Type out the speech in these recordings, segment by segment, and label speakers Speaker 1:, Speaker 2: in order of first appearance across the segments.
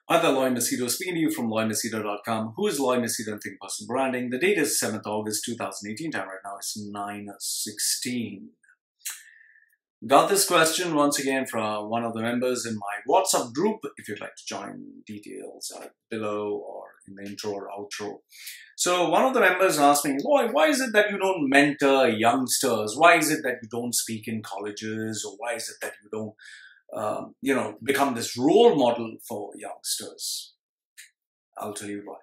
Speaker 1: Hi there, Machedo, speaking to you from Machedo.com. Who is Machedo and Think Personal Branding? The date is 7th August 2018. Time right now is 9:16. Got this question once again from one of the members in my WhatsApp group. If you'd like to join, details are below or in the intro or outro. So one of the members asked me, why is it that you don't mentor youngsters? Why is it that you don't speak in colleges? Or why is it that you don't become this role model for youngsters? I'll tell you why.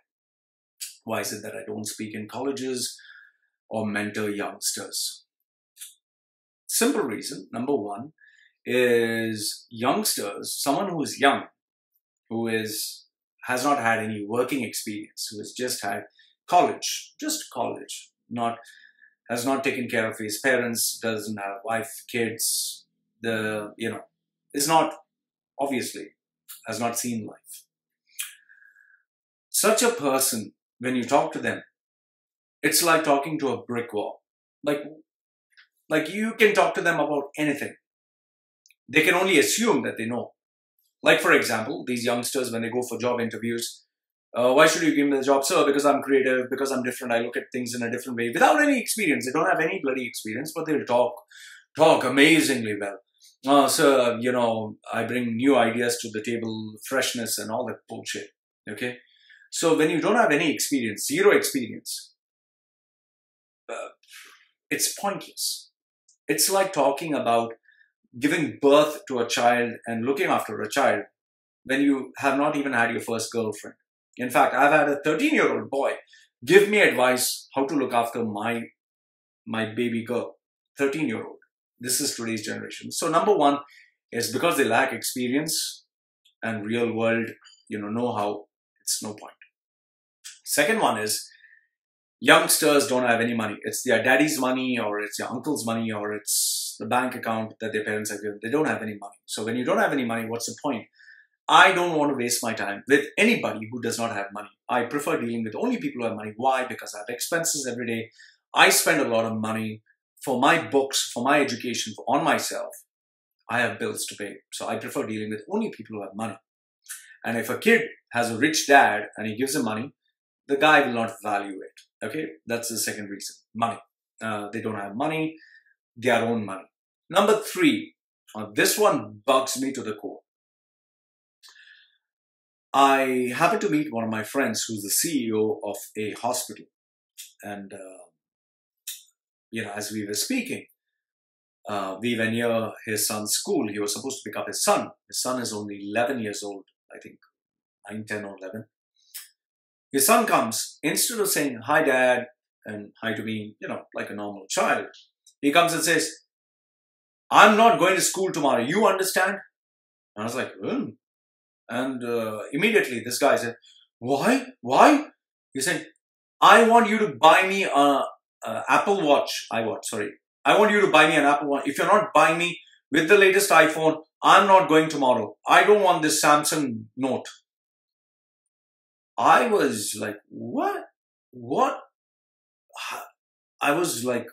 Speaker 1: Why is it that I don't speak in colleges or mentor youngsters? Simple reason. Number one is youngsters, someone who is young, who has not had any working experience, who has just had college, has not taken care of his parents, doesn't have wife, kids, is not, obviously, has not seen life. Such a person, when you talk to them, it's like talking to a brick wall. Like you can talk to them about anything. They can only assume that they know. Like, for example, these youngsters, when they go for job interviews, why should you give me the job? Sir, because I'm creative, because I'm different, I look at things in a different way. Without any experience. They don't have any bloody experience, but they'll talk amazingly well. Sir, I bring new ideas to the table, freshness and all that bullshit. Okay? So when you don't have any experience, zero experience, it's pointless. It's like talking about giving birth to a child and looking after a child when you have not even had your first girlfriend. In fact, I've had a 13-year-old boy give me advice how to look after my baby girl, 13-year-old. This is today's generation. So number one is because they lack experience and real world, know-how, it's no point. Second one is youngsters don't have any money. It's their daddy's money, or it's your uncle's money, or it's the bank account that their parents have given. They don't have any money. So when you don't have any money, what's the point? I don't want to waste my time with anybody who does not have money. I prefer dealing with only people who have money. Why? Because I have expenses every day. I spend a lot of money for my books, for my education, on myself. I have bills to pay. So I prefer dealing with only people who have money. And if a kid has a rich dad and he gives him money, the guy will not value it. Okay? That's the second reason. Money. They don't have money, their own money. Number three, this one bugs me to the core. I happened to meet one of my friends who's the CEO of a hospital. And, as we were speaking, we were near his son's school. He was supposed to pick up his son. His son is only 11 years old, I think 9, 10 or 11. His son comes, instead of saying, hi dad, and hi to me, like a normal child, he comes and says, I'm not going to school tomorrow, you understand? And I was like, And immediately this guy said, why? He said, I want you to buy me an Apple Watch. I want you to buy me an Apple Watch. If you're not buying me with the latest iPhone, I'm not going tomorrow. I don't want this Samsung Note. I was like, what? I was like,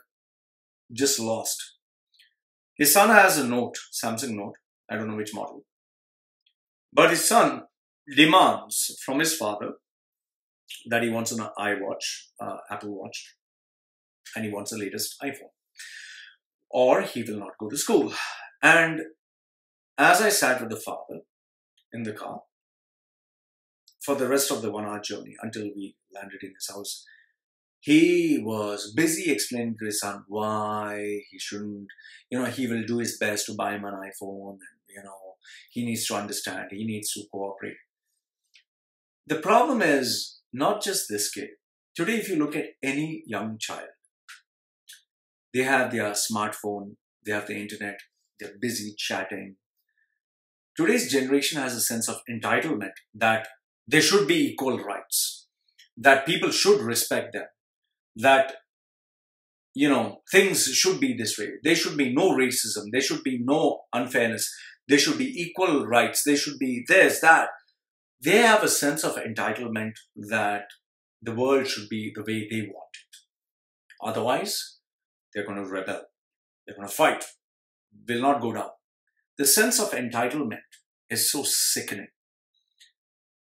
Speaker 1: just lost. His son has a Note, Samsung Note. I don't know which model. But his son demands from his father that he wants an Apple Watch, and he wants the latest iPhone, or he will not go to school. And as I sat with the father in the car for the rest of the 1-hour journey until we landed in his house, he was busy explaining to his son why he shouldn't, he will do his best to buy him an iPhone, and, he needs to understand, he needs to cooperate. The problem is not just this kid. Today, if you look at any young child, they have their smartphone, they have the internet, they're busy chatting. Today's generation has a sense of entitlement that there should be equal rights, that people should respect them, that, things should be this way. There should be no racism. There should be no unfairness. There should be equal rights. There should be this, that. They have a sense of entitlement that the world should be the way they want it. Otherwise, they're going to rebel. They're going to fight. Will not go down. The sense of entitlement is so sickening.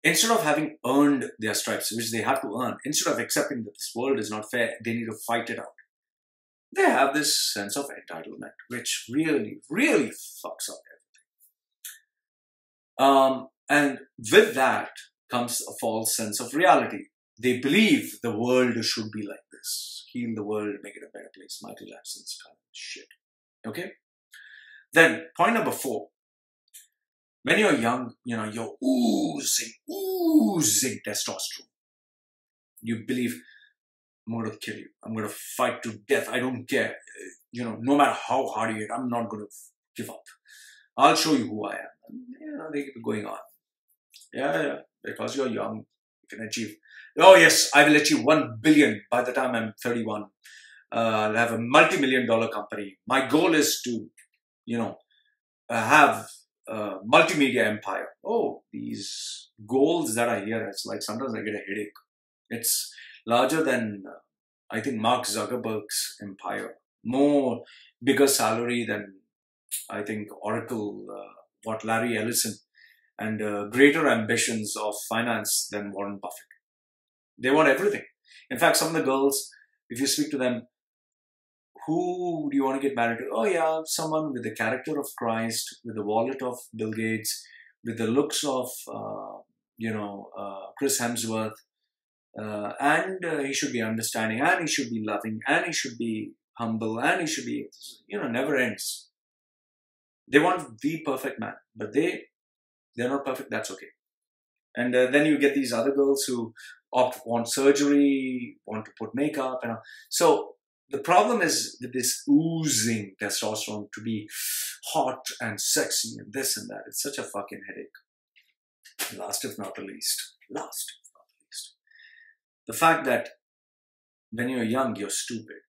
Speaker 1: Instead of having earned their stripes, which they have to earn, instead of accepting that this world is not fair, they need to fight it out. They have this sense of entitlement, which really, really fucks up everything. And with that comes a false sense of reality. They believe the world should be like this. Heal the world, make it a better place. Michael Jackson's kind of shit. Okay? Then, point number 4. When you're young, you're oozing testosterone. You believe, I'm going to kill you. I'm going to fight to death. I don't care. No matter how hard you hit, I'm not going to give up. I'll show you who I am. And, they keep going on. Yeah. Because you're young, you can achieve. Oh yes, I will achieve 1 billion by the time I'm 31. I'll have a multi-million-dollar company. My goal is to, have a multimedia empire. Oh, these goals that I hear, it's like sometimes I get a headache. It's larger than, I think, Mark Zuckerberg's empire. More bigger salary than, I think, Oracle, Larry Ellison, and greater ambitions of finance than Warren Buffett. They want everything. In fact, some of the girls, if you speak to them, who do you want to get married to? Oh yeah, someone with the character of Christ, with the wallet of Bill Gates, with the looks of, Chris Hemsworth, and he should be understanding, and he should be loving, and he should be humble, and he should be, never ends. They want the perfect man, but they're not perfect, that's okay. And then you get these other girls who want surgery, want to put makeup, so the problem is with this oozing testosterone to be hot and sexy and this and that. It's such a fucking headache. Last if not the least. The fact that when you're young, you're stupid.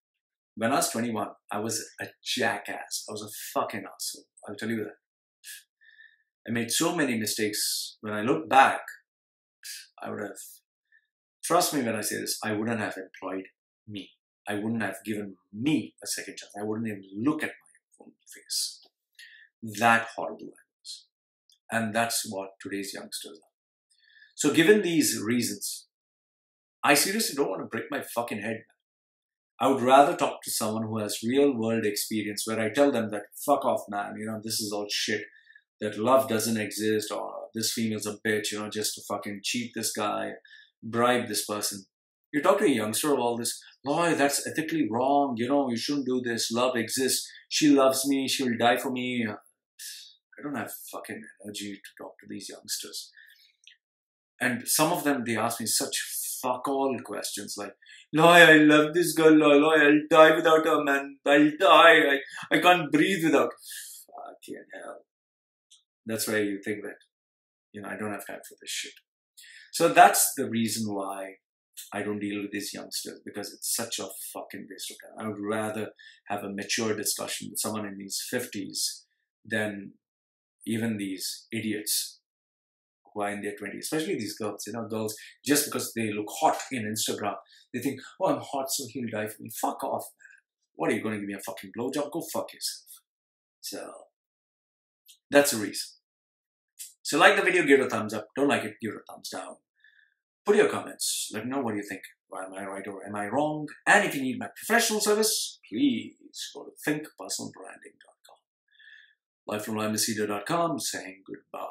Speaker 1: When I was 21, I was a jackass. I was a fucking asshole. I'll tell you that. I made so many mistakes. When I look back, I would have, trust me when I say this, I wouldn't have employed me. I wouldn't have given me a second chance. I wouldn't even look at my own face. That horrible I was. And that's what today's youngsters are. So given these reasons, I seriously don't want to break my fucking head. I would rather talk to someone who has real world experience where I tell them that fuck off, man, this is all shit, that love doesn't exist, or this female's a bitch, just to fucking cheat this guy, bribe this person. You talk to a youngster of all this, boy, that's ethically wrong, you shouldn't do this, love exists, she loves me, she'll die for me. I don't have fucking energy to talk to these youngsters. And some of them, they ask me such fuck all questions like, Loy, I love this girl, Loy, I'll die without her, man, I'll die, I can't breathe without her. Fucking hell. That's why you think that, I don't have time for this shit. So that's the reason why I don't deal with these youngsters, because it's such a fucking waste of time. I would rather have a mature discussion with someone in his 50s than even these idiots who are in their 20s, especially these girls, girls, just because they look hot in Instagram, they think, oh, I'm hot, so he'll die for me. Fuck off, man. What, are you going to give me a fucking blowjob? Go fuck yourself. So, that's the reason. So like the video, give it a thumbs up. Don't like it, give it a thumbs down. Put your comments. Let me know what you think. Am I right or am I wrong? And if you need my professional service, please go to thinkpersonalbranding.com. Live from Machedo.com saying goodbye.